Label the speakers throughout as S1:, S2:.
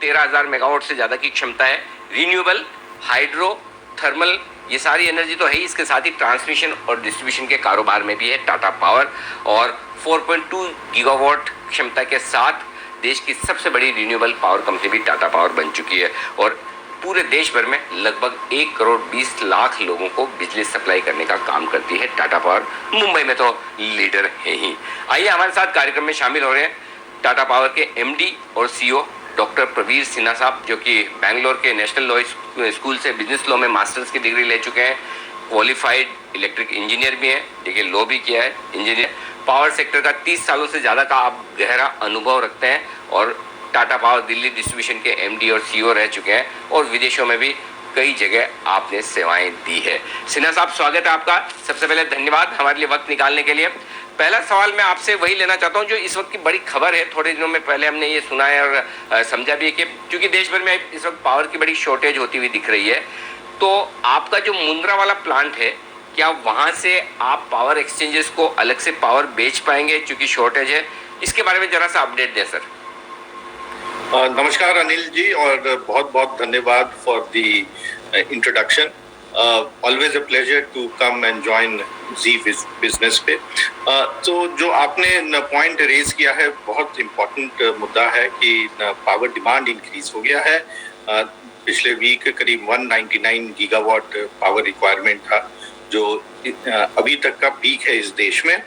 S1: 13,000 megawatt से ज़्यादा की क्षमता है। रिन्यूएबल, हाइड्रो, थर्मल, ये सारी एनर्जी तो है ही, इसके साथ ही ट्रांसमिशन और डिस्ट्रीब्यूशन के कारोबार में भी है टाटा पावर। और 4.2 गीगावाट क्षमता के साथ देश की सबसे बड़ी रिन्यूएबल पावर कंपनी भी टाटा पावर बन चुकी है और पूरे देश भर में लगभग 1 करोड़ 20 लाख लोगों को बिजली सप्लाई करने का काम करती है टाटा पावर। मुंबई में तो लीडर है ही। आइए हमारे साथ कार्यक्रम में शामिल हो रहे हैं टाटा पावर के एमडी और सीईओ डॉक्टर प्रवीर सिन्हा साहब, जो कि बैंगलोर के नेशनल लॉ स्कूल से बिजनेस लॉ में मास्टर्स की डिग्री ले चुके हैं। क्वालिफाइड इलेक्ट्रिक इंजीनियर भी हैं, देखिए लॉ भी किया है, इंजीनियर। पावर सेक्टर का 30 सालों से ज़्यादा का आप गहरा अनुभव रखते हैं और टाटा पावर दिल्ली डिस्ट्रीब्यूशन के एमडी और सीईओ रह चुके हैं और विदेशों में भी कई जगह आपने सेवाएं दी है। सिन्हा साहब, स्वागत है आपका। सबसे पहले धन्यवाद हमारे लिए वक्त निकालने के लिए। पहला सवाल मैं आपसे वही लेना चाहता हूं जो इस वक्त की बड़ी खबर है। थोड़े दिनों में पहले हमने ये सुना है और समझा भी है कि क्योंकि देश भर में इस वक्त पावर की बड़ी शॉर्टेज होती हुई दिख रही है, तो आपका जो मुंद्रा वाला प्लांट है, क्या वहां से आप पावर एक्सचेंजेस को अलग से पावर बेच पाएंगे चूंकि शॉर्टेज है? इसके बारे में जरा सा अपडेट दें सर।
S2: नमस्कार अनिल जी, और बहुत बहुत धन्यवाद for the introduction. Always a pleasure to come and join Zee business पे। तो जो आपने पॉइंट रेज किया है, बहुत इम्पोर्टेंट मुद्दा है कि पावर डिमांड इंक्रीज हो गया है। पिछले वीक करीब 199 गीगावाट पावर रिक्वायरमेंट था, जो अभी तक का पीक है इस देश में।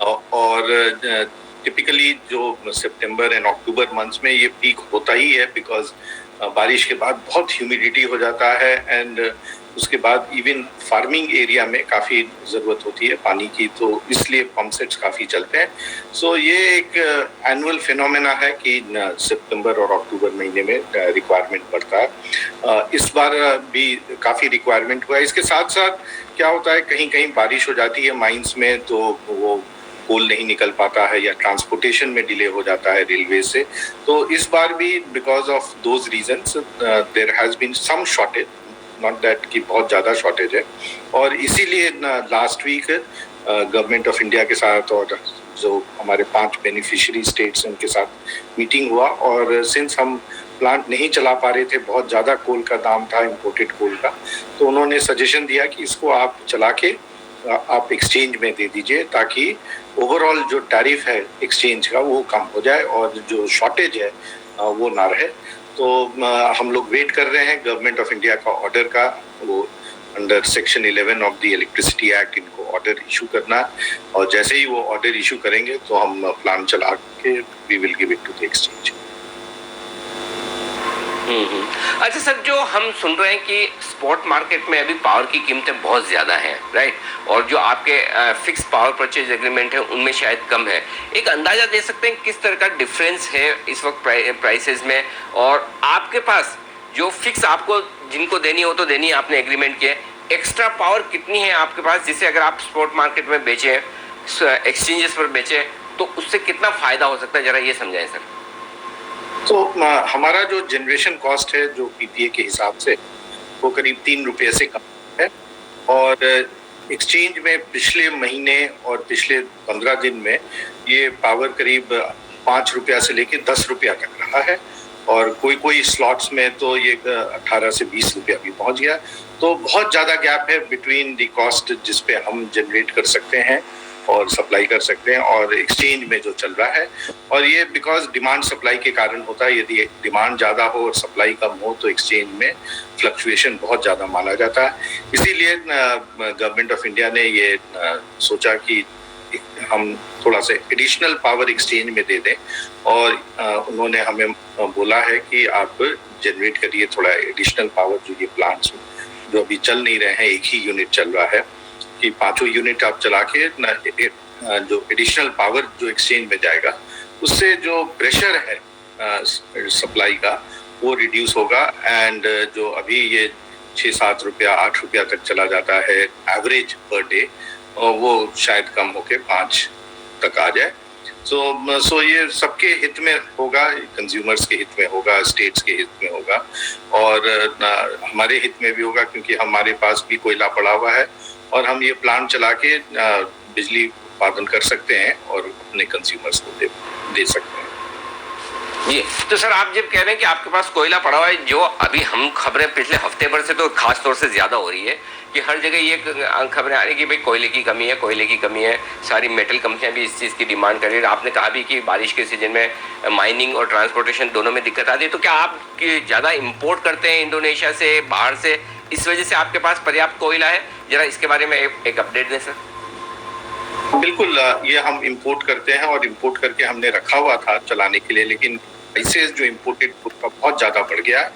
S2: और टिपिकली जो सितंबर एंड अक्टूबर मंथ्स में ये पीक होता ही है, बिकॉज बारिश के बाद बहुत ह्यूमिडिटी हो जाता है एंड उसके बाद इवन फार्मिंग एरिया में काफ़ी ज़रूरत होती है पानी की, तो इसलिए पंप सेट्स काफ़ी चलते हैं। सो ये एक एनुअल फिनोमेना है कि सितंबर और अक्टूबर महीने में रिक्वायरमेंट बढ़ता है। इस बार भी काफ़ी रिक्वायरमेंट हुआ है। इसके साथ साथ क्या होता है, कहीं कहीं बारिश हो जाती है माइंस में, तो वो कोल नहीं निकल पाता है या ट्रांसपोर्टेशन में डिले हो जाता है रेलवे से। तो इस बार भी because of those reasons there has been some shortage, not that कि बहुत ज़्यादा शॉर्टेज है। और इसीलिए last week government of India के साथ और जो हमारे 5 बेनिफिशियरी स्टेट्स हैं उनके साथ मीटिंग हुआ, और सिंस हम प्लांट नहीं चला पा रहे थे, बहुत ज़्यादा कोल का दाम था, इम्पोर्टेड कोल का, तो उन्होंने सजेशन दिया कि इसको आप चला के आप एक्सचेंज में दे दीजिए, ताकि ओवरऑल जो टैरिफ है एक्सचेंज का वो कम हो जाए और जो शॉर्टेज है वो ना रहे। तो हम लोग वेट कर रहे हैं गवर्नमेंट ऑफ इंडिया का ऑर्डर का। वो under section 11 of the electricity act इनको ऑर्डर इशू करना, और जैसे ही वो ऑर्डर इशू करेंगे तो हम प्लान चला के we will give it to the exchange.
S1: अच्छा सर, जो हम सुन रहे हैं कि स्पॉट मार्केट में अभी पावर की कीमतें बहुत ज़्यादा हैं, राइट, और जो आपके फिक्स पावर परचेज एग्रीमेंट है उनमें शायद कम है। एक अंदाजा दे सकते हैं किस तरह का डिफरेंस है इस वक्त प्राइसेस में, और आपके पास जो फिक्स आपको जिनको देनी हो तो देनी है, आपने एग्रीमेंट किया, एक्स्ट्रा पावर कितनी है आपके पास, जिससे अगर आप स्पॉट मार्केट में बेचें, एक्सचेंजेस पर बेचें, तो उससे कितना फ़ायदा हो सकता है, ज़रा ये समझाएं सर।
S2: तो हमारा जो जनरेशन कॉस्ट है जो पीपीए के हिसाब से वो करीब 3 रुपये से कम है, और एक्सचेंज में पिछले महीने और पिछले 15 दिन में ये पावर करीब 5 रुपया से लेके 10 रुपया तक रहा है, और कोई स्लॉट्स में तो ये 18 से 20 रुपया भी पहुंच गया। तो बहुत ज़्यादा गैप है बिटवीन द कॉस्ट जिस पे हम जनरेट कर सकते हैं और सप्लाई कर सकते हैं और एक्सचेंज में जो चल रहा है। और ये बिकॉज डिमांड सप्लाई के कारण होता है। यदि डिमांड ज़्यादा हो और सप्लाई कम हो तो एक्सचेंज में फ्लक्चुएशन बहुत ज़्यादा माना जाता है। इसीलिए गवर्नमेंट ऑफ इंडिया ने ये सोचा कि हम थोड़ा सा एडिशनल पावर एक्सचेंज में दे दें, और उन्होंने हमें बोला है कि आप जनरेट करिए थोड़ा एडिशनल पावर। जो ये प्लांट्स जो अभी चल नहीं रहे हैं, एक ही यूनिट चल रहा है, कि 5 यूनिट आप चला के जो एडिशनल पावर जो एक्सचेंज में जाएगा उससे जो प्रेशर है सप्लाई का वो रिड्यूस होगा। एंड जो अभी ये 6-7 रुपया 8 रुपया तक चला जाता है एवरेज पर डे, वो शायद कम होके 5 तक आ जाए। सो ये सबके हित में होगा, कंज्यूमर्स के हित में होगा, स्टेट्स के हित में होगा, और हमारे हित में भी होगा, क्योंकि हमारे पास भी कोयला पड़ा हुआ है और हम ये प्लांट चला के बिजली उत्पादन कर सकते हैं और अपने कंज्यूमर्स को दे सकते हैं।
S1: जी, तो सर आप जब कह रहे हैं कि आपके पास कोयला पड़ा हुआ है, जो अभी हम खबरें पिछले हफ्ते भर से तो खास तौर से ज्यादा हो रही है कि हर जगह ये खबरें आ रही कि भाई कोयले की कमी है, कोयले की कमी है। सारी मेटल कंपनियां भी इस चीज़ की डिमांड कर रही है। आपने कहा भी कि बारिश के सीजन में माइनिंग और ट्रांसपोर्टेशन दोनों में दिक्कत आती है, तो क्या आप ज़्यादा इम्पोर्ट करते हैं इंडोनेशिया से, बाहर से, इस वजह से आपके पास पर्याप्त कोयला है? जरा इसके बारे में एक अपडेट दें सर।
S2: बिल्कुल, ये हम इंपोर्ट करते हैं और इंपोर्ट करके हमने रखा हुआ था चलाने के लिए, लेकिन प्राइसेस जो इंपोर्टेड फूड का बहुत ज़्यादा बढ़ गया है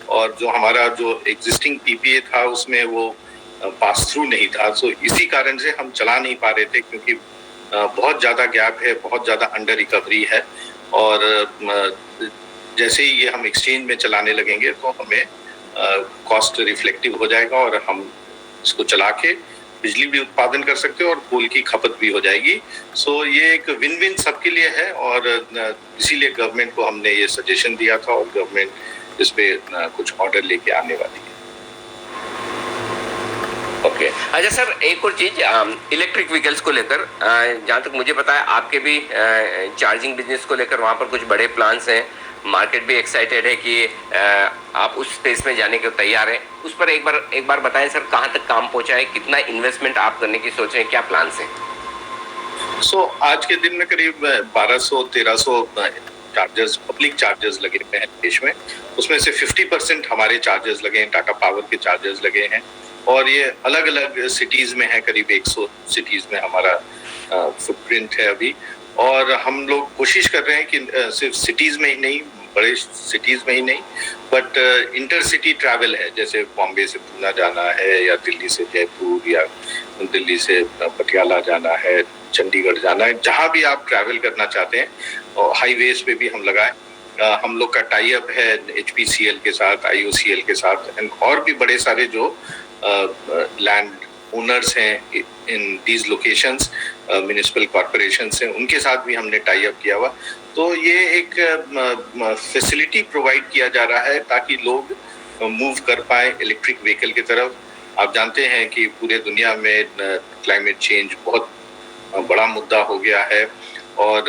S2: और जो हमारा जो एग्जिस्टिंग पीपीए था उसमें वो पास थ्रू नहीं था। सो इसी कारण से हम चला नहीं पा रहे थे, क्योंकि बहुत ज़्यादा गैप है, बहुत ज़्यादा अंडर रिकवरी है। और जैसे ही ये हम एक्सचेंज में चलाने लगेंगे तो हमें कॉस्ट रिफ्लेक्टिव हो जाएगा और हम इसको चला के बिजली भी उत्पादन कर सकते हो और कोल की खपत भी हो जाएगी। सो ये एक विन विन सबके लिए है और इसीलिए गवर्नमेंट को हमने ये सजेशन दिया था और गवर्नमेंट इस पे कुछ ऑर्डर लेके आने वाली है।
S1: ओके, अच्छा सर, एक और चीज इलेक्ट्रिक व्हीकल्स को लेकर, जहाँ तक मुझे पता है आपके भी चार्जिंग बिजनेस को लेकर वहाँ पर कुछ बड़े प्लान्स हैं। मार्केट भी एक्साइटेड है कि आप उस स्पेस में जाने के तैयार हैं। उस पर एक बार बताएं सर, कहाँ तक काम पहुंचा है, कितना इन्वेस्टमेंट आप करने की सोच रहे हैं, क्या प्लान्स हैं?
S2: सो आज के दिन में करीब 1200-1300 चार्जर्स, पब्लिक चार्जर्स लगे हुए हैं देश में। उसमें से 50% हमारे चार्जर्स लगे हैं, टाटा पावर के चार्जर्स लगे हैं और ये अलग अलग सिटीज में है। करीब 100 सिटीज में हमारा फुटप्रिंट है अभी। और हम लोग कोशिश कर रहे हैं कि सिर्फ सिटीज में ही नहीं, बड़े सिटीज में ही नहीं, बट इंटरसिटी ट्रैवल है, जैसे बॉम्बे से पूना जाना है या दिल्ली से जयपुर या दिल्ली से पटियाला जाना है, चंडीगढ़ जाना है, जहाँ भी आप ट्रैवल करना चाहते हैं, और हाईवेज पे भी हम लगाए। हम लोग का टाई अप है HPCL के साथ, IOCL के साथ और भी बड़े सारे जो लैंड ओनर्स हैं in these locations, municipal corporations हैं, उनके साथ भी हमने टाई अप किया हुआ। तो ये एक फैसिलिटी प्रोवाइड किया जा रहा है ताकि लोग मूव कर पाए इलेक्ट्रिक व्हीकल की तरफ। आप जानते हैं कि पूरे दुनिया में क्लाइमेट चेंज बहुत बड़ा मुद्दा हो गया है और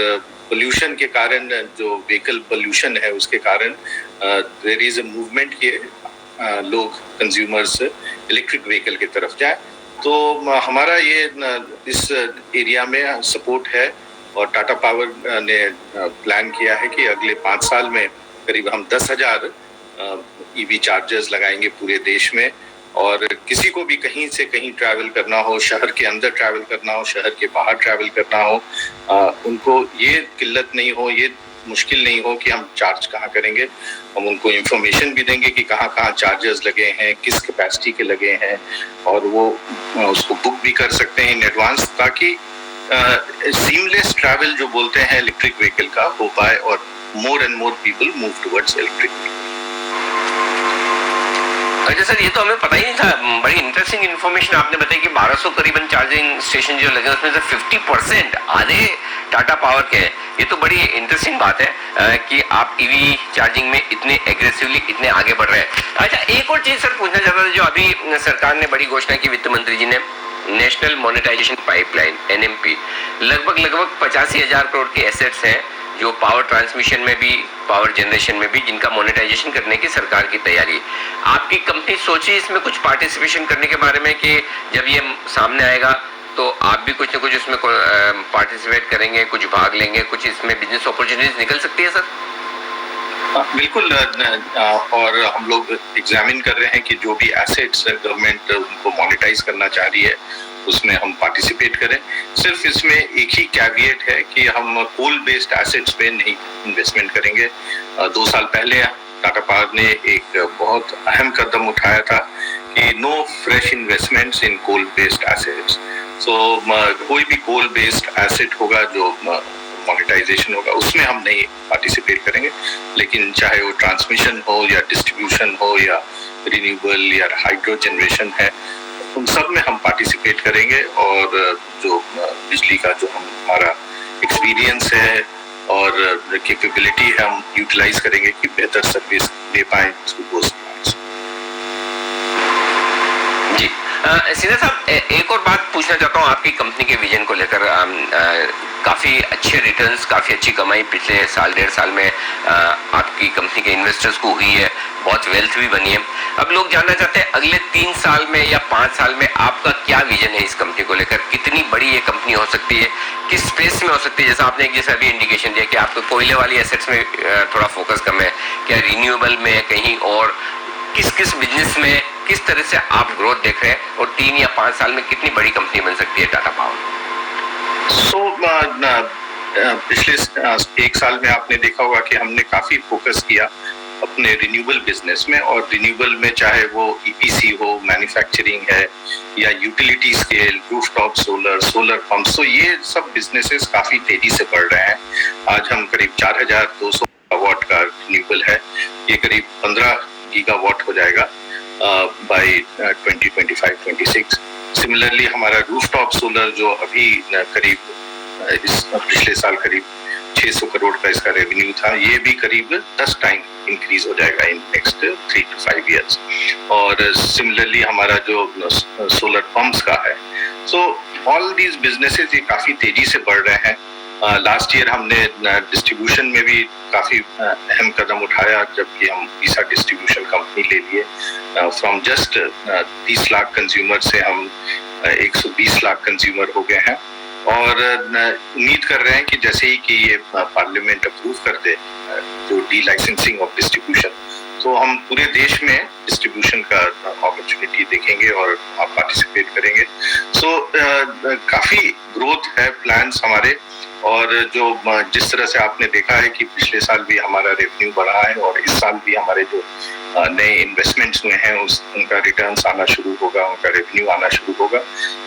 S2: पोल्यूशन के कारण, जो व्हीकल पोल्यूशन है उसके कारण देयर इज अ मूवमेंट कि लोग कंज्यूमर्स इलेक्ट्रिक व्हीकल की तरफ जाए। तो हमारा ये इस एरिया में सपोर्ट है और टाटा पावर ने प्लान किया है कि अगले 5 साल में करीब हम 10,000 EV चार्जर्स लगाएंगे पूरे देश में। और किसी को भी कहीं से कहीं ट्रैवल करना हो, शहर के अंदर ट्रैवल करना हो, शहर के बाहर ट्रैवल करना हो, उनको ये किल्लत नहीं हो, ये मुश्किल नहीं हो कि हम चार्ज कहाँ करेंगे। हम उनको इंफॉर्मेशन भी देंगे कि कहाँ कहाँ चार्जर्स लगे हैं, किस कैपेसिटी के लगे हैं, और वो उसको बुक भी कर सकते हैं इन एडवांस, ताकि सीमलेस ट्रैवल जो बोलते हैं इलेक्ट्रिक व्हीकल का हो पाए और more and more people move towards electric vehicle.
S1: अच्छा सर, ये तो हमें पता ही नहीं था। बड़ी इंटरेस्टिंग इन्फॉर्मेशन आपने बताई कि 1200 करीबन चार्जिंग स्टेशन जो लगे उसमें से 50% आधे टाटा पावर के हैं। ये तो बड़ी इंटरेस्टिंग बात है कि आप ईवी चार्जिंग में इतने एग्रेसिवली इतने आगे बढ़ रहे हैं। अच्छा, एक और चीज सर पूछना चाहता था, जो अभी सरकार ने बड़ी घोषणा की, वित्त मंत्री जी ने, नेशनल मोनेटाइजेशन पाइपलाइन NMP, लगभग 85,000 करोड़ के एसेट्स हैं जो पावर ट्रांसमिशन में भी, पावर जनरेशन में भी, जिनका मोनेटाइजेशन करने की सरकार की तैयारी। आपकी कंपनी सोची इसमें कुछ पार्टिसिपेशन करने के बारे में कि जब ये सामने आएगा तो आप भी कुछ न कुछ इसमें पार्टिसिपेट करेंगे, कुछ भाग लेंगे, कुछ इसमें बिजनेस अपॉर्चुनिटीज निकल सकती है सर?
S2: बिल्कुल, और हम लोग एग्जामिन कर रहे हैं कि जो भी एसेट्स गवर्नमेंट उनको मोनेटाइज करना चाह रही है उसमें हम पार्टिसिपेट करें। सिर्फ इसमें एक ही कैविएट है कि हम कोल बेस्ड एसेट्स पे नहीं इन्वेस्टमेंट करेंगे। 2 साल पहले टाटा पावर ने एक बहुत अहम कदम उठाया था कि no fresh investments in coal based assets. So कोई भी कोल बेस्ड एसेट होगा जो मोनेटाइजेशन होगा उसमें हम नहीं पार्टिसिपेट करेंगे, लेकिन चाहे वो ट्रांसमिशन हो या डिस्ट्रीब्यूशन हो या रिन्यूएबल या हाइड्रो जनरेशन है, उन सब में हम पार्टिसिपेट करेंगे। और जो बिजली का जो हमारा एक्सपीरियंस है और कैपेबिलिटी है, हम यूटिलाइज करेंगे कि बेहतर सर्विस दे पाए।
S1: जी, सिन्हा साहब, एक और बात पूछना चाहता हूँ आपकी कंपनी के विजन को लेकर। काफी अच्छे रिटर्न्स, काफी अच्छी कमाई पिछले साल 1.5 साल में आपकी कंपनी के इन्वेस्टर्स को हुई है, बहुत वेल्थ भी बनी है। अब लोग जानना चाहते हैं अगले 3 साल में या 5 साल में आपका क्या विजन है इस कंपनी को लेकर, कितनी बड़ी ये कंपनी हो सकती है, किस स्पेस में हो सकती है। जैसा आपने जैसा अभी इंडिकेशन दिया कि आपको कोयले वाली एसेट्स में थोड़ा फोकस कम है, क्या रिन्यूएबल में कहीं और, किस किस बिजनेस में किस तरह से आप ग्रोथ देख रहे हैं, और 3 या 5 साल में कितनी बड़ी कंपनी बन सकती है टाटा पावर?
S2: पिछले 1 साल में आपने देखा होगा कि हमने काफी फोकस किया अपने रिन्यूएबल बिजनेस में, और रिन्यूएबल में चाहे वो ईपीसी हो, मैन्युफैक्चरिंग है, या utility scale, rooftop solar, solar pump, तो ये सब बिजनेसेस काफी तेजी से बढ़ रहे हैं। आज हम करीब 4200 मेगावाट का रिन्यूएबल है, ये करीब 15 गीगावाट हो जाएगा बाय 2025-26। सिमिलरली हमारा रूफटॉप सोलर जो अभी करीब पिछले साल करीब 600 करोड़ का इसका रेवेन्यू था, ये भी करीब 10 टाइम इंक्रीज हो जाएगा इन नेक्स्ट 3 to 5 years। और सिमिलरली हमारा जो सोलर पंप्स का है, सो ऑल दीज बिजनेसेस ये काफी तेजी से बढ़ रहे हैं। लास्ट ईयर हमने डिस्ट्रीब्यूशन में भी काफी अहम कदम उठाया, जबकि हम ईसा डिस्ट्रीब्यूशन कंपनी ले लिए। फ्रॉम जस्ट 30 लाख कंज्यूमर से हम 120 लाख कंज्यूमर हो गए हैं, और उम्मीद कर रहे हैं कि जैसे ही कि ये पार्लियामेंट अप्रूव कर दे जो डी लाइसेंसिंग ऑफ डिस्ट्रीब्यूशन, तो हम पूरे देश में डिस्ट्रीब्यूशन का अपॉर्चुनिटी देखेंगे और आप पार्टिसिपेट करेंगे। सो काफी ग्रोथ है प्लान्स हमारे, और जो जिस तरह से आपने देखा है कि पिछले साल भी हमारा रेवेन्यू बढ़ा है, और इस साल भी हमारे जो नए इन्वेस्टमेंट्स हुए हैं उनका रिटर्न्स आना शुरू होगा, उनका रेवेन्यू आना शुरू होगा।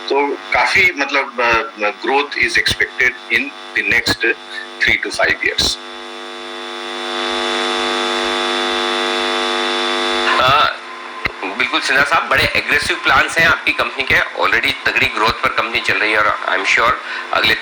S2: तो काफी मतलब growth is expected in the next 3 to 5 years।
S1: बिल्कुल सिन्हा साहब, बड़े एग्रेसिव प्लान्स हैं आपकी कंपनी के, ऑलरेडी तगड़ी ग्रोथ पर कंपनी चल रही है, और आई एम श्योर अगले